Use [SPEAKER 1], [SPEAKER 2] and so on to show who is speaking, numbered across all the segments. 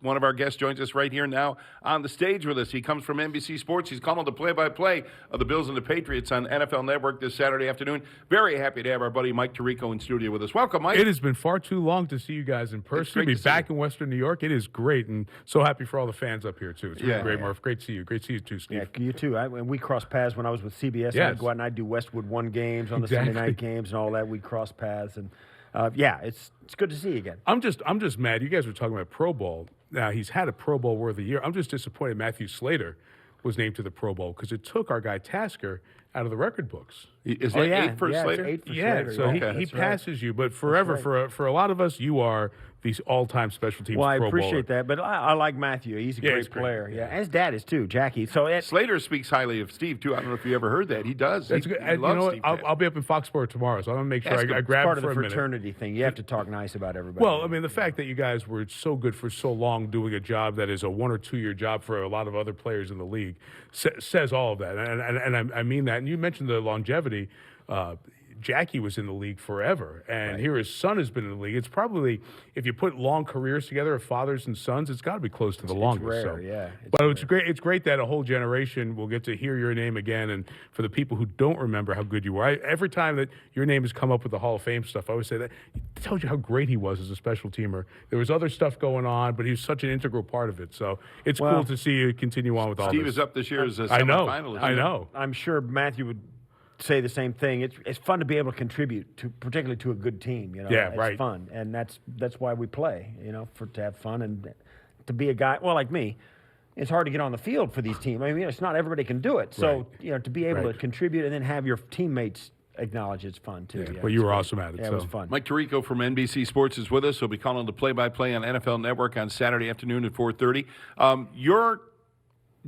[SPEAKER 1] One of our guests joins us right here now on the stage with us. He comes from NBC Sports. He's calling the play-by-play of the Bills and the Patriots on NFL Network this Saturday afternoon. Very happy to have our buddy Mike Tirico in studio with us. Welcome, Mike.
[SPEAKER 2] It has been far too long to see you guys in person. To be back in Western New York, it is great, and so happy for all the fans up here, too. It's really great, Murph. Great to see you. Great to see you, too, Steve.
[SPEAKER 3] Yeah, you, too. And we crossed paths when I was with CBS.
[SPEAKER 2] Yes.
[SPEAKER 3] I'd go out and I'd do Westwood 1 games on the Sunday night games and all that. We'd cross paths. And, it's good to see you again.
[SPEAKER 2] I'm just mad. You guys were talking about Pro Bowl. Now, he's had a Pro Bowl worthy year. I'm just disappointed Matthew Slater was named to the Pro Bowl because it took our guy Tasker out of the record books.
[SPEAKER 1] Is that 8 for Slater?
[SPEAKER 3] 8 for Slater.
[SPEAKER 2] So he passes you, but forever, for a lot of us, you are the all-time special teams
[SPEAKER 3] Well, I
[SPEAKER 2] Pro
[SPEAKER 3] appreciate
[SPEAKER 2] Bowler.
[SPEAKER 3] that, but I like Matthew. He's a great player. Yeah, and his dad is too, Jackie. So
[SPEAKER 1] Slater speaks highly of Steve too. I don't know if you ever heard that. He does.
[SPEAKER 2] That's
[SPEAKER 1] he
[SPEAKER 2] good.
[SPEAKER 1] He loves Steve.
[SPEAKER 2] I'll be up in Foxborough tomorrow, so I'm gonna make sure I grab
[SPEAKER 3] part
[SPEAKER 2] it for
[SPEAKER 3] of the
[SPEAKER 2] a minute.
[SPEAKER 3] fraternity thing. You have to talk nice about everybody.
[SPEAKER 2] Well, I mean, the fact that you guys were so good for so long doing a job that is a 1 or 2 year job for a lot of other players in the league says all of that, and I mean that. And you mentioned the longevity. Jackie was in the league forever, and here his son has been in the league. It's probably, if you put long careers together of fathers and sons, it's got to be close to the longest.
[SPEAKER 3] It's rare,
[SPEAKER 2] so.
[SPEAKER 3] yeah.
[SPEAKER 2] It's great. It's great that a whole generation will get to hear your name again. And for the people who don't remember how good you were, every time that your name has come up with the Hall of Fame stuff, I always say that it tells you how great he was as a special teamer. There was other stuff going on, but he was such an integral part of it. So it's cool to see you continue on with all this.
[SPEAKER 1] Steve is up this year as a
[SPEAKER 2] semifinalist. I know.
[SPEAKER 3] I'm sure Matthew would say the same thing. It's fun to be able to contribute to, particularly to a good team. It's fun, and that's why we play. To have fun and to be a guy. Well, like me, it's hard to get on the field for these teams. I mean, it's not everybody can do it. So to be able to contribute and then have your teammates acknowledge it's fun too.
[SPEAKER 2] Well, you were awesome at it.
[SPEAKER 3] Yeah, it was fun.
[SPEAKER 1] Mike Tirico from NBC Sports is with us. He'll be calling the play-by-play on NFL Network on Saturday afternoon at 4:30. Your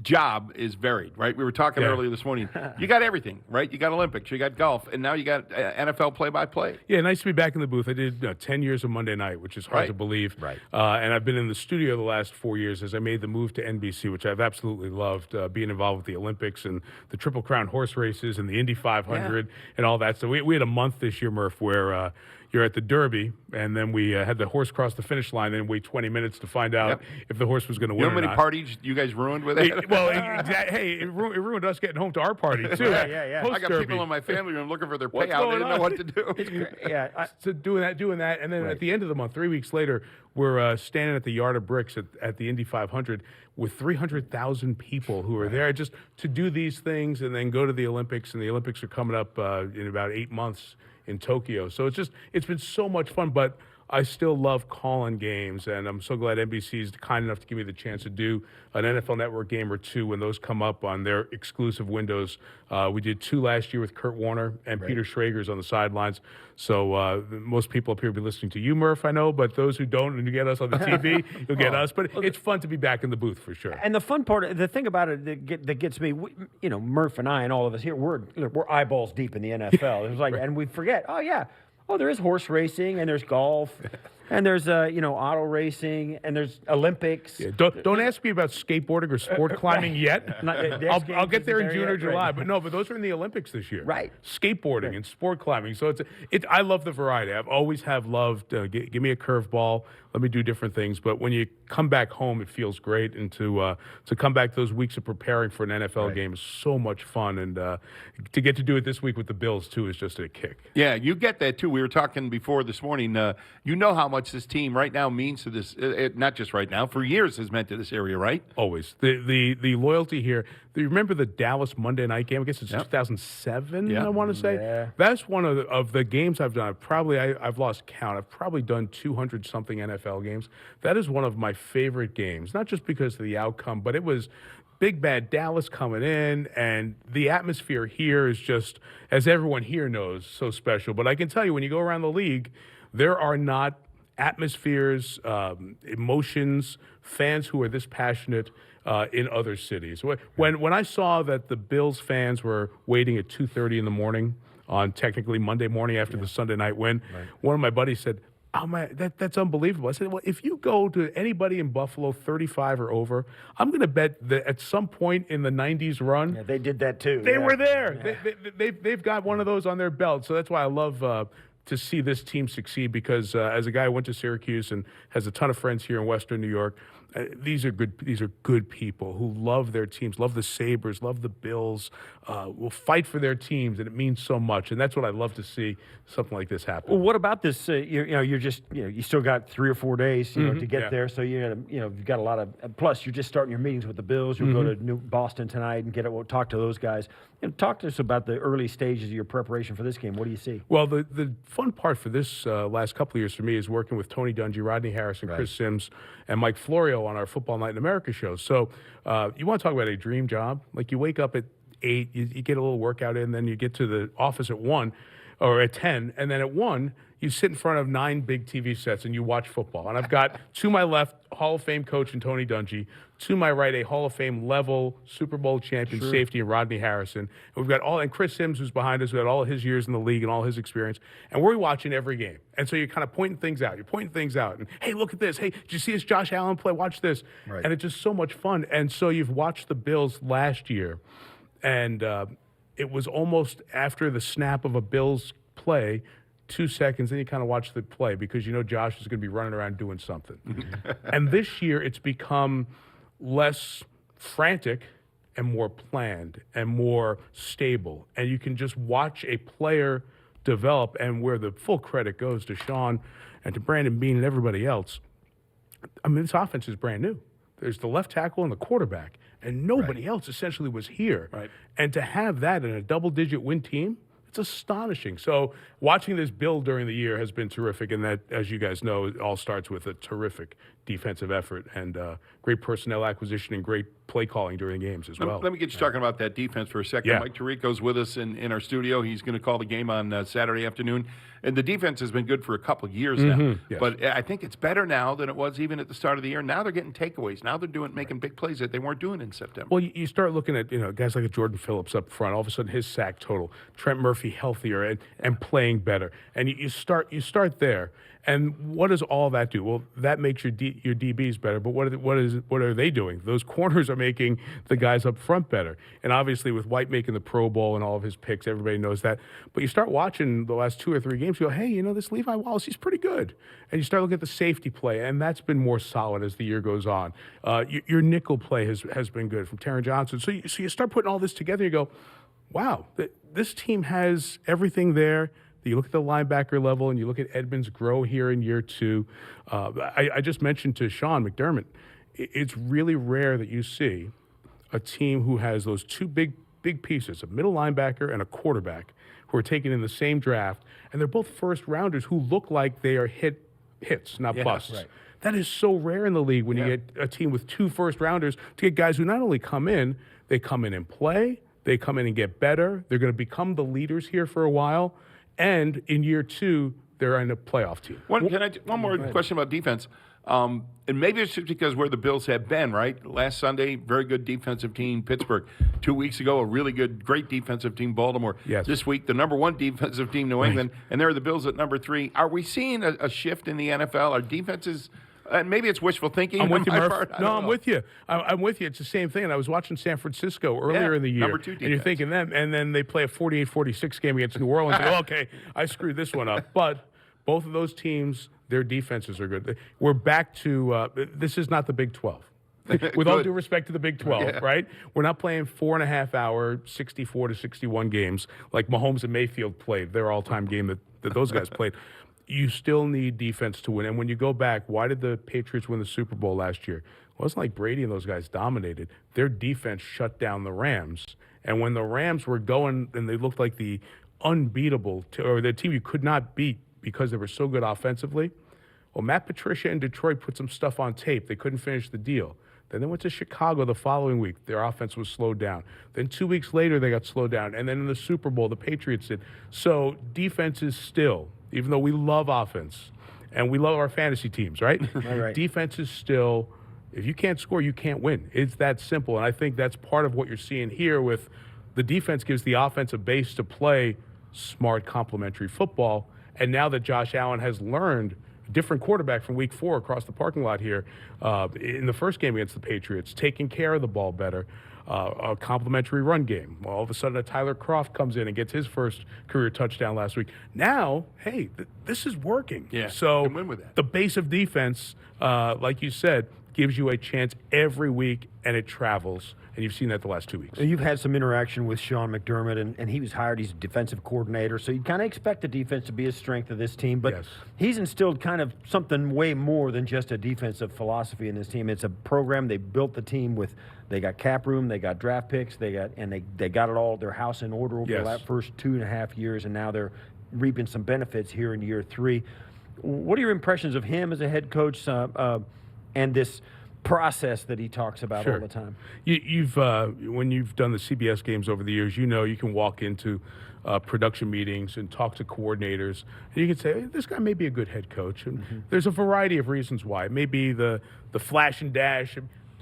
[SPEAKER 1] job is varied, right? We were talking earlier this morning. You got everything, right? You got Olympics, you got golf, and now you got NFL play-by-play.
[SPEAKER 2] Yeah, nice to be back in the booth. I did 10 years of Monday night, which is hard to believe.
[SPEAKER 3] Right.
[SPEAKER 2] And I've been in the studio the last 4 years as I made the move to NBC, which I've absolutely loved, being involved with the Olympics and the Triple Crown horse races and the Indy 500 and all that. So we had a month this year, Murph, where you're at the Derby, and then we had the horse cross the finish line and wait 20 minutes to find out if the horse was going to win.
[SPEAKER 1] You know how many parties you guys ruined with it?
[SPEAKER 2] It ruined us getting home to our party, too.
[SPEAKER 3] Yeah.
[SPEAKER 1] I got people in my family room looking for their payout. They didn't know what to do.
[SPEAKER 2] So doing that, and then at the end of the month, 3 weeks later, we're standing at the Yard of Bricks at the Indy 500 with 300,000 people who are there just to do these things and then go to the Olympics, and the Olympics are coming up in about 8 months in Tokyo. So it's been so much fun, but I still love calling games, and I'm so glad NBC is kind enough to give me the chance to do an NFL Network game or two when those come up on their exclusive windows. We did 2 last year with Kurt Warner and Peter Schrager's on the sidelines. So most people up here will be listening to you, Murph, I know, but those who don't, and you get us on the TV, you'll get us. But it's fun to be back in the booth for sure.
[SPEAKER 3] And the fun part, the thing about it that gets me, Murph and I and all of us here, we're eyeballs deep in the NFL. It was like, and we forget, there is horse racing, and there's golf, and there's auto racing, and there's Olympics.
[SPEAKER 2] Yeah, don't ask me about skateboarding or sport climbing yet. I'll get there in June or July, but those are in the Olympics this year.
[SPEAKER 3] Right.
[SPEAKER 2] Skateboarding and sport climbing. So I love the variety. I've always loved. Give me a curveball. Let me do different things. But when you come back home, it feels great, and to come back those weeks of preparing for an NFL game is so much fun, and to get to do it this week with the Bills too is just a kick.
[SPEAKER 1] Yeah, you get that too. We were talking before this morning. You know how much this team right now means to this. Not just right now, for years has meant to this area, right?
[SPEAKER 2] Always the loyalty here. Do you remember the Dallas Monday night game? I guess it's 2007. I want to say that's one of the games I've done. I've lost count. I've probably done 200 something NFL games. That is one of my favorite games. Not just because of the outcome, but it was big bad Dallas coming in, and the atmosphere here is just, as everyone here knows, so special. But I can tell you, when you go around the league, there are not atmospheres, emotions, fans who are this passionate in other cities. When I saw that the Bills fans were waiting at 2:30 in the morning on technically Monday morning after the Sunday night win, one of my buddies said, "Oh man, that's unbelievable." I said, "Well, if you go to anybody in Buffalo 35 or over, I'm going to bet that at some point in the 90s run,
[SPEAKER 3] they did that too.
[SPEAKER 2] They were there. Yeah. They've got one of those on their belt. So that's why I love to see this team succeed, because as a guy who went to Syracuse and has a ton of friends here in Western New York, These are good people who love their teams, love the Sabres, love the Bills, will fight for their teams, and it means so much. And that's what I love to see, something like this happen.
[SPEAKER 3] Well, what about this? You still got 3 or 4 days, to get there. So you've got a lot of. Plus, you're just starting your meetings with the Bills. You'll go to Boston tonight and talk to those guys. Talk to us about the early stages of your preparation for this game. What do you see?
[SPEAKER 2] Well, the fun part for this last couple of years for me is working with Tony Dungy, Rodney Harrison, Chris Sims, and Mike Florio on our Football Night in America show. So you want to talk about a dream job? Like, you wake up at 8, you get a little workout in, then you get to the office at 1 or at 10, and then at 1, you sit in front of 9 big TV sets and you watch football. And I've got, to my left, Hall of Fame coach and Tony Dungy. To my right, a Hall of Fame level Super Bowl champion safety and Rodney Harrison. And we've got and Chris Sims, who's behind us, who had all his years in the league and all his experience. And we're watching every game. And so you're kind of pointing things out. You're pointing things out. And, hey, look at this. Hey, did you see this Josh Allen play? Watch this. Right. And it's just so much fun. And so you've watched the Bills last year. And it was almost after the snap of a Bills play, 2 seconds, then you kind of watch the play because you know Josh is going to be running around doing something. And this year, it's become less frantic and more planned and more stable. And you can just watch a player develop, and where the full credit goes to Sean and to Brandon Beane and everybody else. I mean, this offense is brand new. There's the left tackle and the quarterback, and nobody else essentially was here. Right. And to have that in a double-digit win team, it's astonishing. So watching this build during the year has been terrific, and that, as you guys know, it all starts with a terrific defensive effort and great personnel acquisition and great play calling during games as well.
[SPEAKER 1] Let me get you talking about that defense for a second.
[SPEAKER 2] Yeah.
[SPEAKER 1] Mike Tirico's with us in our studio. He's going to call the game on Saturday afternoon. And the defense has been good for a couple of years now. Yes. But I think it's better now than it was even at the start of the year. Now they're getting takeaways. Now they're making big plays that they weren't doing in September.
[SPEAKER 2] Well, you start looking at guys like a Jordan Phillips up front. All of a sudden, his sack total. Trent Murphy healthier and playing better. And you start there. And what does all that do? Well, that makes your DBs better. But what are they doing? Those corners are making the guys up front better. And obviously, with White making the Pro Bowl and all of his picks, everybody knows that. But you start watching the last 2 or 3 games, you go, hey, this Levi Wallace, he's pretty good. And you start looking at the safety play, and that's been more solid as the year goes on. Your nickel play has been good from Taron Johnson. So you start putting all this together, you go, wow, this team has everything there. You look at the linebacker level, and you look at Edmonds grow here in year 2. I just mentioned to Sean McDermott, it's really rare that you see a team who has those 2 big pieces, a middle linebacker and a quarterback, who are taken in the same draft, and they're both first-rounders who look like they are hits, not busts. Right. That is so rare in the league when you get a team with 2 first-rounders to get guys who not only come in, they come in and play, they come in and get better, they're going to become the leaders here for a while, and in year 2, they're in a playoff team.
[SPEAKER 1] One more question about defense. And maybe it's just because where the Bills have been, right? Last Sunday, very good defensive team, Pittsburgh. 2 weeks ago, a really great defensive team, Baltimore.
[SPEAKER 2] Yes.
[SPEAKER 1] This week, the number 1 defensive team, New England, and there are the Bills at number 3. Are we seeing a shift in the NFL? Are defenses... maybe it's wishful thinking.
[SPEAKER 2] I'm with you, Murph. I'm with you. I'm with you. It's the same thing. And I was watching San Francisco earlier in the year.
[SPEAKER 1] Number 2 defense.
[SPEAKER 2] And you're thinking them, and then they play a 48-46 game against New Orleans. And okay, I screwed this one up. But both of those teams, their defenses are good. We're back to this is not the Big 12. With all due respect to the Big 12, right? We're not playing 4.5-hour, 64-61 games like Mahomes and Mayfield played, their all-time game that those guys played. You still need defense to win. And when you go back, why did the Patriots win the Super Bowl last year? It wasn't like Brady and those guys dominated. Their defense shut down the Rams. And when the Rams were going and they looked like the unbeatable, or the team you could not beat because they were so good offensively, well, Matt Patricia in Detroit put some stuff on tape. They couldn't finish the deal. Then they went to Chicago the following week. Their offense was slowed down. Then 2 weeks later, they got slowed down. And then in the Super Bowl, the Patriots did. So defense is still, even though we love offense and we love our fantasy teams, right?
[SPEAKER 3] Right.
[SPEAKER 2] Defense is still, if you can't score, you can't win. It's that simple. And I think that's part of what you're seeing here with the defense gives the offense a base to play smart complementary football. And now that Josh Allen has learned a different quarterback from week 4 across the parking lot here in the first game against the Patriots, taking care of the ball better, a complimentary run game. Well, all of a sudden, a Tyler Kroft comes in and gets his first career touchdown last week. Now, hey, this is working.
[SPEAKER 1] Yeah,
[SPEAKER 2] so
[SPEAKER 1] can win with that.
[SPEAKER 2] The base of defense, like you said, gives you a chance every week, and it travels. And you've seen that the last 2 weeks.
[SPEAKER 3] You've had some interaction with Sean McDermott, and he was hired. He's a defensive coordinator, so you kind of expect the defense to be a strength of this team. But he's instilled kind of something way more than just a defensive philosophy in this team. It's a program. They built the team with. They got cap room. They got draft picks. They got it all their house in order over the first 2.5 years, and now they're reaping some benefits here in year 3. What are your impressions of him as a head coach and this process that he talks about all the time?
[SPEAKER 2] You've when you've done the CBS games over the years, you can walk into production meetings and talk to coordinators, and you can say, hey, this guy may be a good head coach. And there's a variety of reasons why. It may be the flash and dash.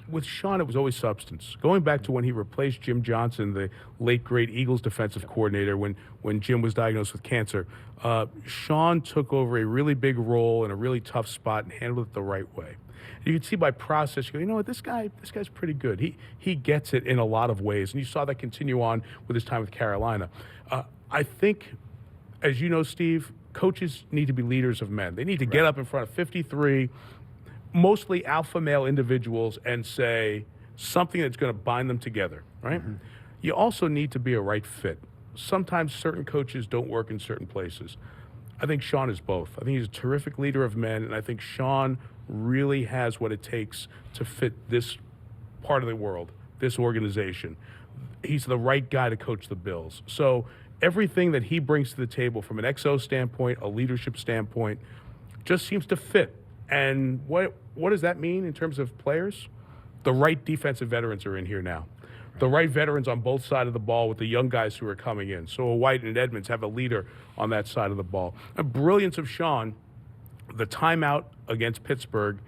[SPEAKER 2] With Sean, it was always substance. Going back to when he replaced Jim Johnson, the late, great Eagles defensive coordinator, when Jim was diagnosed with cancer, Sean took over a really big role in a really tough spot and handled it the right way. You can see by process, you go, you know what, this guy's pretty good. He gets it in a lot of ways, and you saw that continue on with his time with Carolina. I think, as you know, Steve, coaches need to be leaders of men. They need to get up in front of 53, mostly alpha male individuals, and say something that's going to bind them together, right? You also need to be a right fit. Sometimes certain coaches don't work in certain places. I think Sean is both. I think he's a terrific leader of men, and I think Sean really has what it takes to fit this part of the world, this organization. He's the right guy to coach the Bills. So everything that he brings to the table from an XO standpoint, a leadership standpoint, just seems to fit. And what does that mean in terms of players? The right defensive veterans are in here now. The right veterans on both sides of the ball with the young guys who are coming in. So White and Edmonds have a leader on that side of the ball. The brilliance of Sean, the timeout against Pittsburgh,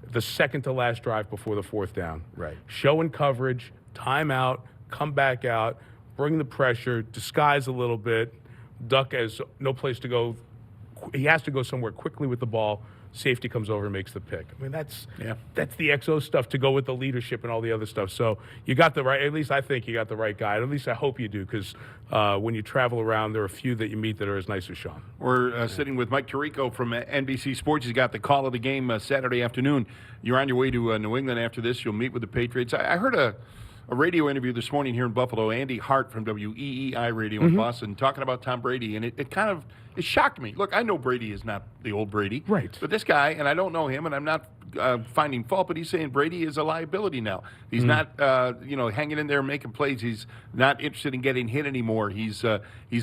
[SPEAKER 2] the second to last drive before the 4th down.
[SPEAKER 3] Right.
[SPEAKER 2] Showing coverage, timeout, come back out, bring the pressure, disguise a little bit. Duck has no place to go. He has to go somewhere quickly with the ball. Safety comes over and makes the pick. I mean, that's the XO stuff to go with the leadership and all the other stuff. So you got the right, at least I think you got the right guy. At least I hope you do, because when you travel around, there are a few that you meet that are as nice as Sean.
[SPEAKER 1] We're sitting with Mike Tirico from NBC Sports. He's got the call of the game Saturday afternoon. You're on your way to New England after this. You'll meet with the Patriots. I heard a radio interview this morning here in Buffalo, Andy Hart from WEEI Radio in Boston, talking about Tom Brady, and it kind of shocked me. Look, I know Brady is not the old Brady.
[SPEAKER 2] Right.
[SPEAKER 1] But this guy, and I don't know him, and I'm not finding fault, but he's saying Brady is a liability now. He's not, hanging in there making plays. He's not interested in getting hit anymore. He's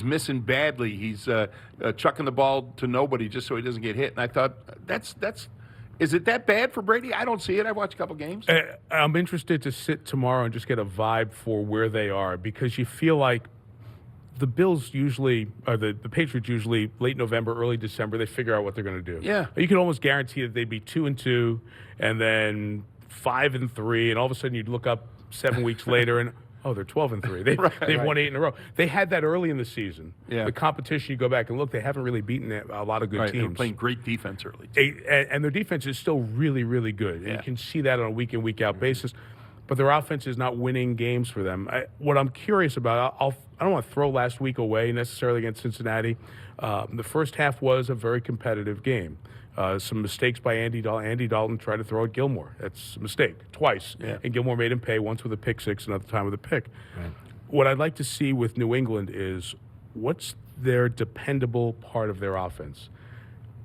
[SPEAKER 1] missing badly. He's chucking the ball to nobody just so he doesn't get hit. And I thought, is it that bad for Brady? I don't see it. I watched a couple games.
[SPEAKER 2] I'm interested to sit tomorrow and just get a vibe for where they are, because you feel like the Bills usually, or the Patriots usually, late November, early December, they figure out what they're going to do.
[SPEAKER 1] Yeah.
[SPEAKER 2] You can almost guarantee that they'd be 2-2 and then 5-3, and all of a sudden you'd look up 7 weeks later and, oh, they're 12-3. They've won 8 in a row. They had that early in the season.
[SPEAKER 1] Yeah.
[SPEAKER 2] The competition, you go back and look, they haven't really beaten a lot of good teams.
[SPEAKER 1] They were playing great defense early.
[SPEAKER 2] And their defense is still really, really good. And you can see that on a week-in, week-out basis. But their offense is not winning games for them. What I'm curious about, I don't want to throw last week away necessarily against Cincinnati. The first half was a very competitive game. Some mistakes by Andy Dalton. Andy Dalton tried to throw at Gilmore. That's a mistake, twice. Yeah. And Gilmore made him pay, once with a pick six, another time with a pick. Right. What I'd like to see with New England is what's their dependable part of their offense.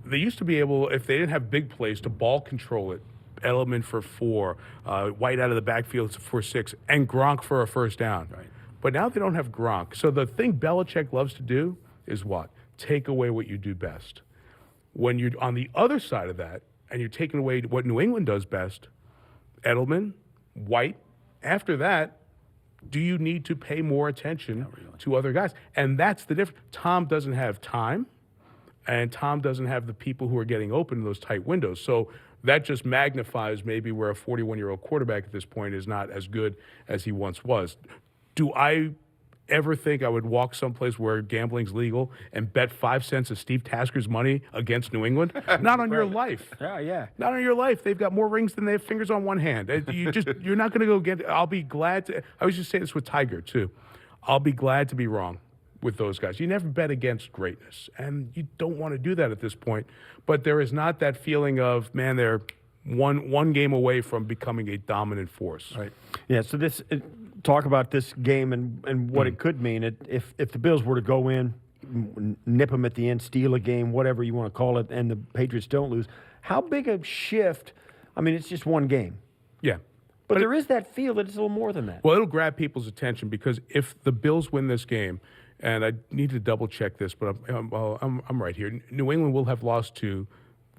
[SPEAKER 2] They used to be able, if they didn't have big plays, to ball control it. Edelman for 4, White out of the backfield for 6, and Gronk for a first down.
[SPEAKER 1] Right.
[SPEAKER 2] But now they don't have Gronk. So the thing Belichick loves to do is what? Take away what you do best. When you're on the other side of that, and you're taking away what New England does best, Edelman, White, after that, do you need to pay more attention to other guys? And that's the difference. Tom doesn't have time, and Tom doesn't have the people who are getting open in those tight windows. So that just magnifies maybe where a 41-year-old quarterback at this point is not as good as he once was. Do I ever think I would walk someplace where gambling's legal and bet 5 cents of Steve Tasker's money against New England? Not on your life.
[SPEAKER 3] Yeah.
[SPEAKER 2] Not on your life. They've got more rings than they have fingers on one hand. You're not going to go get. I'll be glad to. I was just saying this with Tiger too. I'll be glad to be wrong with those guys. You never bet against greatness, and you don't want to do that at this point. But there is not that feeling of, man, they're one game away from becoming a dominant force.
[SPEAKER 1] Right.
[SPEAKER 3] Yeah. So talk about this game and what it could mean. If the Bills were to go in, nip them at the end, steal a game, whatever you want to call it, and the Patriots don't lose, how big a shift? I mean, it's just one game.
[SPEAKER 2] Yeah.
[SPEAKER 3] But there is that feel that it's a little more than that.
[SPEAKER 2] Well, it'll grab people's attention because if the Bills win this game, and I need to double check this, but I'm right here. New England will have lost to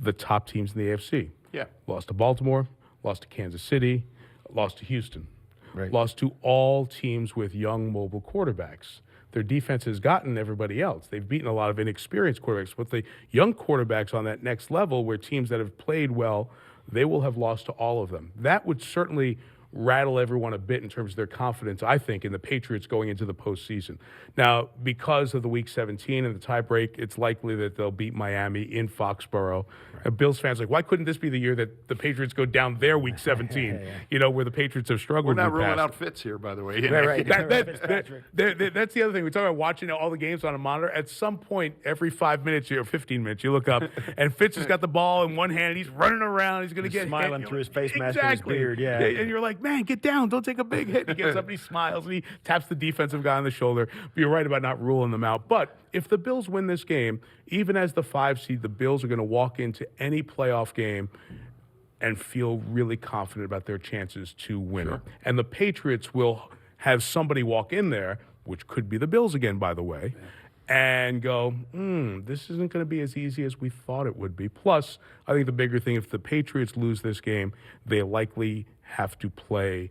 [SPEAKER 2] the top teams in the AFC.
[SPEAKER 1] Yeah.
[SPEAKER 2] Lost to Baltimore, lost to Kansas City, lost to Houston.
[SPEAKER 3] Right.
[SPEAKER 2] Lost to all teams with young mobile quarterbacks. Their defense has gotten everybody else. They've beaten a lot of inexperienced quarterbacks. But the young quarterbacks on that next level, where teams that have played well, they will have lost to all of them. That would certainly rattle everyone a bit in terms of their confidence, I think, in the Patriots going into the postseason. Now, because of the Week 17 and the tiebreak, it's likely that they'll beat Miami in Foxborough. And Bills fans are like, why couldn't this be the year that the Patriots go down their Week 17? You know, where the Patriots have struggled.
[SPEAKER 1] We're not
[SPEAKER 2] in the
[SPEAKER 1] ruling
[SPEAKER 2] past.
[SPEAKER 1] out Fitz here, by the way.
[SPEAKER 3] Right.
[SPEAKER 2] That's the other thing. We talk about watching all the games on a monitor. At some point, every 5 minutes or 15 minutes, you look up, and Fitz has got the ball in one hand. He's running around. He's going to get
[SPEAKER 3] smiling
[SPEAKER 2] hit.
[SPEAKER 3] through his face mask
[SPEAKER 2] Exactly.
[SPEAKER 3] and his beard. Yeah.
[SPEAKER 2] And you're like, man, get down. Don't take a big hit. He gets up and he smiles and he taps the defensive guy on the shoulder. But you're right about not ruling them out. But if the Bills win this game, even as the 5 seed, the Bills are going to walk into any playoff game and feel really confident about their chances to win it. And the Patriots will have somebody walk in there, which could be the Bills again, by the way, and go, this isn't going to be as easy as we thought it would be. Plus, I think the bigger thing, if the Patriots lose this game, they likely have to play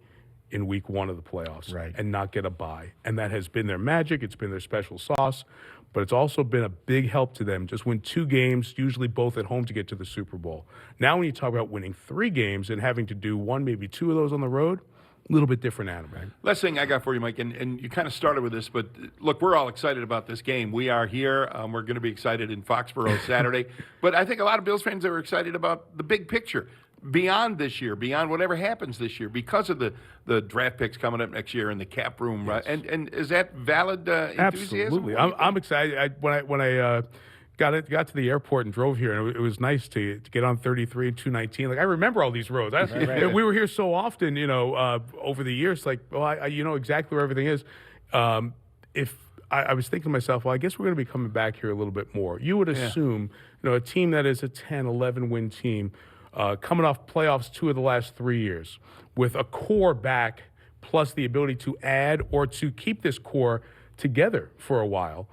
[SPEAKER 2] in week 1 of the playoffs and not get a bye. And that has been their magic. It's been their special sauce. But it's also been a big help to them. Just win 2 games, usually both at home, to get to the Super Bowl. Now when you talk about winning 3 games and having to do 1, maybe 2 of those on the road, a little bit different animal. Right.
[SPEAKER 1] Last thing I got for you, Mike, and you kind of started with this, but look, we're all excited about this game. We are here. We're going to be excited in Foxborough Saturday. But I think a lot of Bills fans are excited about the big picture. Beyond this year, beyond whatever happens this year, because of the draft picks coming up next year and the cap room, right? And is that valid enthusiasm?
[SPEAKER 2] Absolutely, I'm excited. When I got to the airport and drove here, and it was nice to get on 33 and 219. Like I remember all these roads. We were here so often, over the years. Like, I you know exactly where everything is. If I was thinking to myself, well, I guess we're going to be coming back here a little bit more. You would assume, a team that is a 10, 11 win team. Coming off playoffs 2 of the last 3 years, with a core back, plus the ability to add or to keep this core together for a while,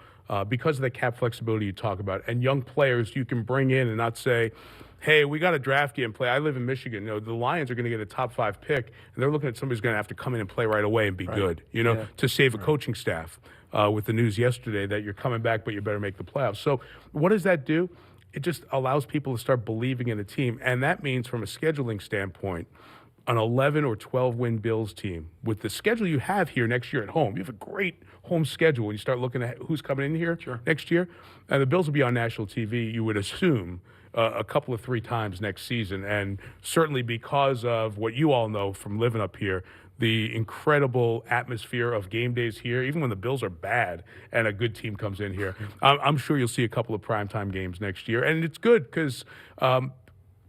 [SPEAKER 2] because of the cap flexibility you talk about, and young players you can bring in and not say, hey, we got to draft you and play. I live in Michigan. The Lions are going to get a top 5 pick, and they're looking at somebody who's going to have to come in and play right away and be good, to save a coaching staff, with the news yesterday that you're coming back, but you better make the playoffs. So what does that do? It just allows people to start believing in a team. And that means, from a scheduling standpoint, an 11 or 12 win Bills team, with the schedule you have here next year at home, you have a great home schedule when you start looking at who's coming in here next year. And the Bills will be on national TV, you would assume, a couple of 3 times next season. And certainly because of what you all know from living up here, the incredible atmosphere of game days here, even when the Bills are bad and a good team comes in here. I'm sure you'll see a couple of primetime games next year. And it's good because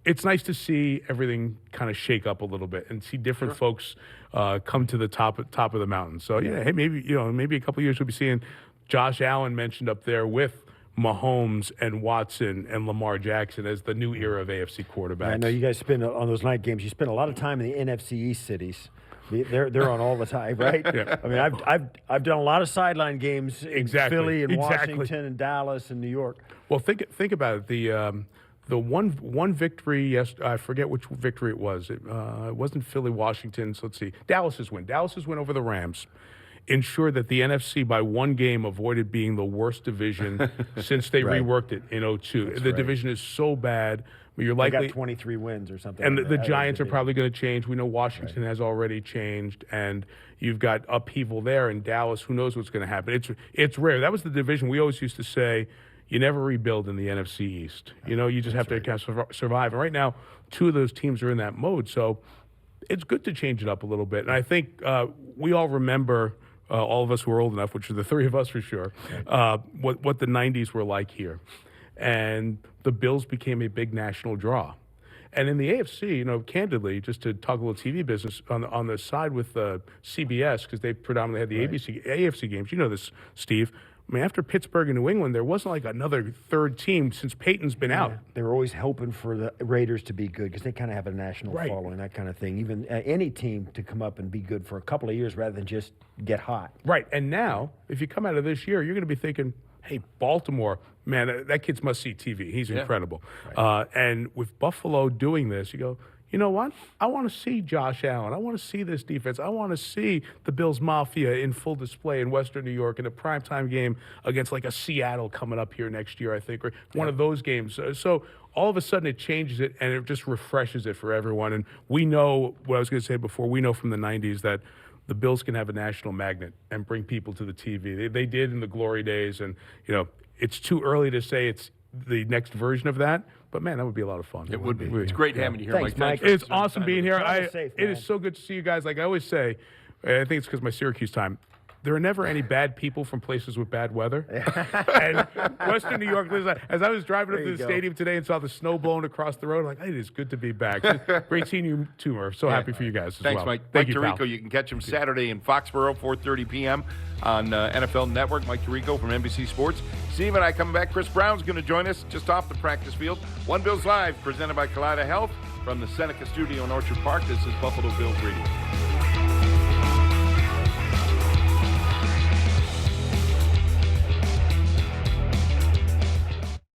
[SPEAKER 2] it's nice to see everything kind of shake up a little bit and see different folks come to the top of the mountain. So, hey, maybe a couple of years we'll be seeing Josh Allen mentioned up there with Mahomes and Watson and Lamar Jackson as the new era of AFC quarterbacks.
[SPEAKER 3] I know you guys spend on those night games. You spend a lot of time in the NFC East cities. They're on all the time, right? I mean, I've done a lot of sideline games in Philly and Washington and Dallas and New York.
[SPEAKER 2] Well, think about it. The one victory, yes, I forget which victory it was. It wasn't Philly, Washington. So let's see. Dallas's win over the Rams ensured that the NFC by 1 game avoided being the worst division since they reworked it in 2002. The division is so bad. You're likely
[SPEAKER 3] they got 23 wins or something.
[SPEAKER 2] And the Giants are probably going to change. We know Washington has already changed, and you've got upheaval there in Dallas. Who knows what's going to happen? It's rare. That was the division we always used to say, you never rebuild in the NFC East. You just have to kind of survive. And right now, 2 of those teams are in that mode. So it's good to change it up a little bit. And I think we all remember, all of us who are old enough, which are the 3 of us for sure, what the 90s were like here. And the Bills became a big national draw. And in the AFC, candidly, just to talk a little TV business on the side with CBS, because they predominantly had the AFC games. You know this, Steve. I mean, after Pittsburgh and New England, there wasn't like another third team since Peyton's been out.
[SPEAKER 3] They were always hoping for the Raiders to be good because they kind of have a national following, that kind of thing. Even any team to come up and be good for a couple of years rather than just get hot.
[SPEAKER 2] Right. And now, if you come out of this year, you're going to be thinking, hey, Baltimore, man, that kid's must-see TV. He's incredible. Right. And with Buffalo doing this, you go, you know what? I want to see Josh Allen. I want to see this defense. I want to see the Bills Mafia in full display in Western New York in a primetime game against like a Seattle coming up here next year, I think, or one of those games. So all of a sudden it changes it and it just refreshes it for everyone. And we know, what I was going to say before, we know from the 90s that the Bills can have a national magnet and bring people to the TV. They did in the glory days. And, it's too early to say it's the next version of that. But, man, that would be a lot of fun.
[SPEAKER 1] It would be. It's great having you here,
[SPEAKER 3] Thanks,
[SPEAKER 1] Mike.
[SPEAKER 2] It's awesome being here.
[SPEAKER 3] Safe,
[SPEAKER 2] it is so good to see you guys. Like I always say, I think it's because of my Syracuse time, there are never any bad people from places with bad weather. And Western New York, as I was driving up to the stadium today and saw the snow blowing across the road, I'm like, it is good to be back. Great seeing you too, Murph. So happy for you guys as
[SPEAKER 1] Thanks,
[SPEAKER 2] well.
[SPEAKER 1] Mike.
[SPEAKER 2] Thank
[SPEAKER 1] Mike
[SPEAKER 2] you,
[SPEAKER 1] Tirico,
[SPEAKER 2] pal.
[SPEAKER 1] you can catch him Saturday in Foxborough, 4:30 p.m. on NFL Network. Mike Tirico from NBC Sports. Steve and I coming back. Chris Brown's going to join us just off the practice field. One Bills Live, presented by Kaleida Health from the Seneca Studio in Orchard Park. This is Buffalo Bills Radio.